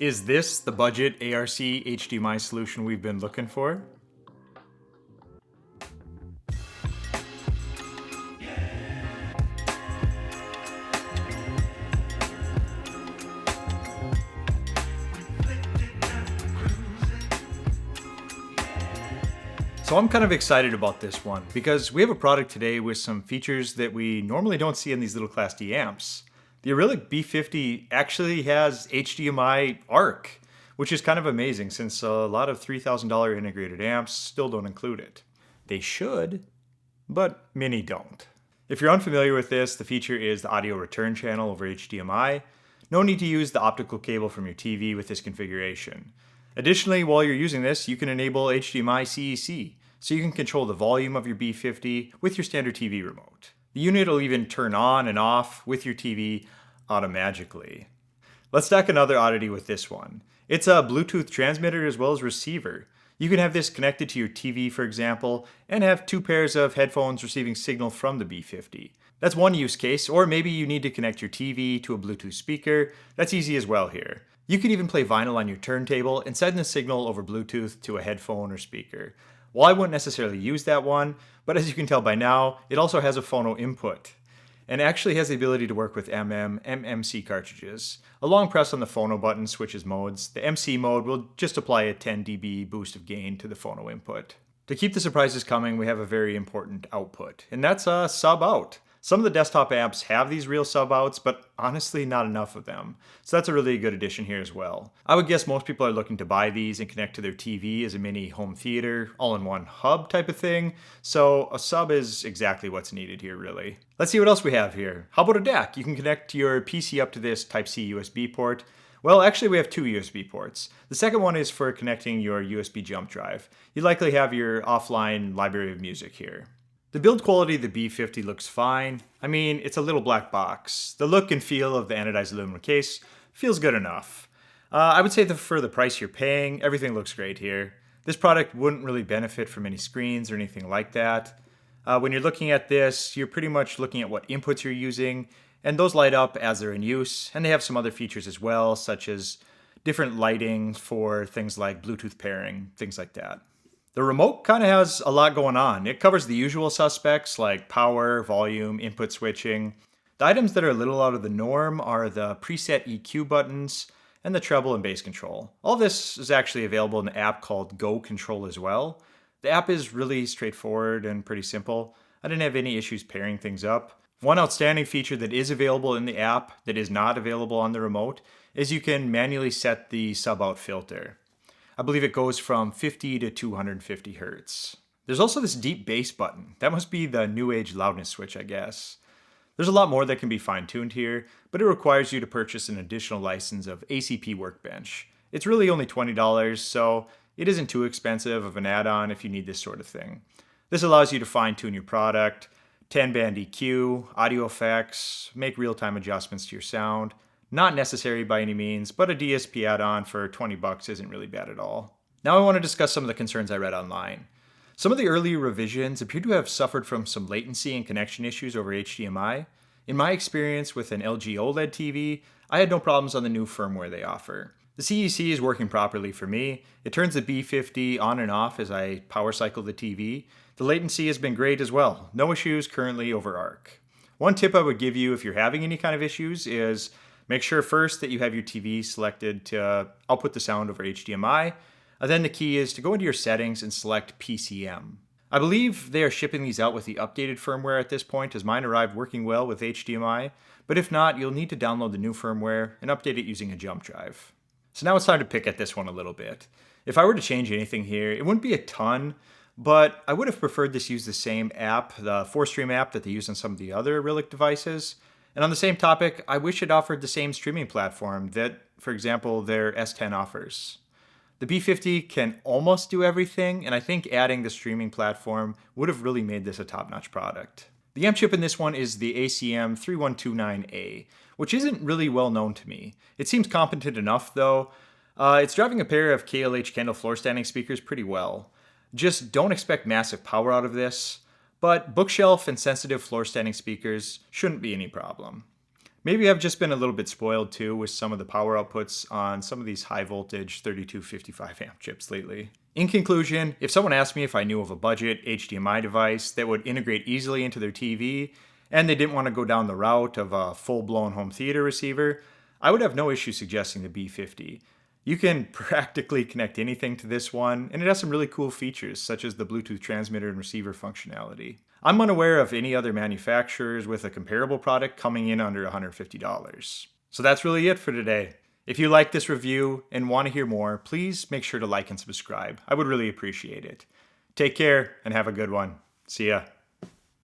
Is this the budget ARC HDMI solution we've been looking for? So I'm kind of excited about this one because we have a product today with some features that we normally don't see in these little Class D amps. The Arylic B50 actually has HDMI ARC, which is kind of amazing since a lot of $3,000 integrated amps still don't include it. They should, but many don't. If you're unfamiliar with this, the feature is the audio return channel over HDMI. No need to use the optical cable from your TV with this configuration. Additionally, while you're using this, you can enable HDMI CEC, so you can control the volume of your B50 with your standard TV remote. The unit will even turn on and off with your TV automatically. Let's stack another oddity with this one. It's a Bluetooth transmitter as well as receiver. You can have this connected to your TV, for example, and have two pairs of headphones receiving signal from the B50. That's one use case, or maybe you need to connect your TV to a Bluetooth speaker. That's easy as well here. You can even play vinyl on your turntable and send the signal over Bluetooth to a headphone or speaker. Well, I wouldn't necessarily use that one, but as you can tell by now, it also has a Phono input, and actually has the ability to work with MMC cartridges. A long press on the Phono button switches modes. The MC mode will just apply a 10 dB boost of gain to the Phono input. To keep the surprises coming, we have a very important output, and that's a sub out. Some of the desktop amps have these real sub outs, but honestly not enough of them. So that's a really good addition here as well. I would guess most people are looking to buy these and connect to their TV as a mini home theater, all-in-one hub type of thing. So a sub is exactly what's needed here really. Let's see what else we have here. How about a DAC? You can connect your PC up to this Type-C USB port. Well, actually we have two USB ports. The second one is for connecting your USB jump drive. You likely have your offline library of music here. The build quality of the B50 looks fine. I mean, it's a little black box. The look and feel of the anodized aluminum case feels good enough. I would say that for the price you're paying, everything looks great here. This product wouldn't really benefit from any screens or anything like that. When you're looking at this, you're pretty much looking at what inputs you're using, and those light up as they're in use, and they have some other features as well, such as different lighting for things like Bluetooth pairing, things like that. The remote kind of has a lot going on. It covers the usual suspects like power, volume, input switching. The items that are a little out of the norm are the preset EQ buttons and the treble and bass control. All this is actually available in an app called Go Control as well. The app is really straightforward and pretty simple. I didn't have any issues pairing things up. One outstanding feature that is available in the app that is not available on the remote is you can manually set the sub-out filter. I believe it goes from 50 to 250 Hertz. There's also this deep bass button. That must be the new age loudness switch, I guess. There's a lot more that can be fine-tuned here, but it requires you to purchase an additional license of ACP Workbench. It's really only $20, so it isn't too expensive of an add-on if you need this sort of thing. This allows you to fine-tune your product, 10-band EQ, audio effects, make real-time adjustments to your sound. Not necessary by any means, but a DSP add-on for $20 isn't really bad at all. Now I want to discuss some of the concerns I read online. Some of the earlier revisions appear to have suffered from some latency and connection issues over HDMI. In my experience with an LG OLED TV, I had no problems on the new firmware they offer. The CEC is working properly for me. It turns the B50 on and off as I power cycle the TV. The latency has been great as well. No issues currently over ARC. One tip I would give you if you're having any kind of issues is make sure first that you have your TV selected to output the sound over HDMI. Then the key is to go into your settings and select PCM. I believe they are shipping these out with the updated firmware at this point, as mine arrived working well with HDMI. But if not, you'll need to download the new firmware and update it using a jump drive. So now it's time to pick at this one a little bit. If I were to change anything here, it wouldn't be a ton, but I would have preferred this use the same app, the 4Stream app that they use on some of the other Arylic devices. And on the same topic, I wish it offered the same streaming platform that, for example, their S10 offers. The B50 can almost do everything, and I think adding the streaming platform would have really made this a top-notch product. The amp chip in this one is the ACM 3129A, which isn't really well known to me. It seems competent enough though. It's driving a pair of KLH Kendall floor standing speakers pretty well. Just don't expect massive power out of this. But bookshelf and sensitive floor standing speakers shouldn't be any problem. Maybe I've just been a little bit spoiled too with some of the power outputs on some of these high voltage 3255 amp chips lately. In conclusion, if someone asked me if I knew of a budget HDMI device that would integrate easily into their TV and they didn't want to go down the route of a full-blown home theater receiver, I would have no issue suggesting the B50. You can practically connect anything to this one, and it has some really cool features such as the Bluetooth transmitter and receiver functionality. I'm unaware of any other manufacturers with a comparable product coming in under $150. So that's really it for today. If you like this review and want to hear more, please make sure to like and subscribe. I would really appreciate it. Take care and have a good one. See ya.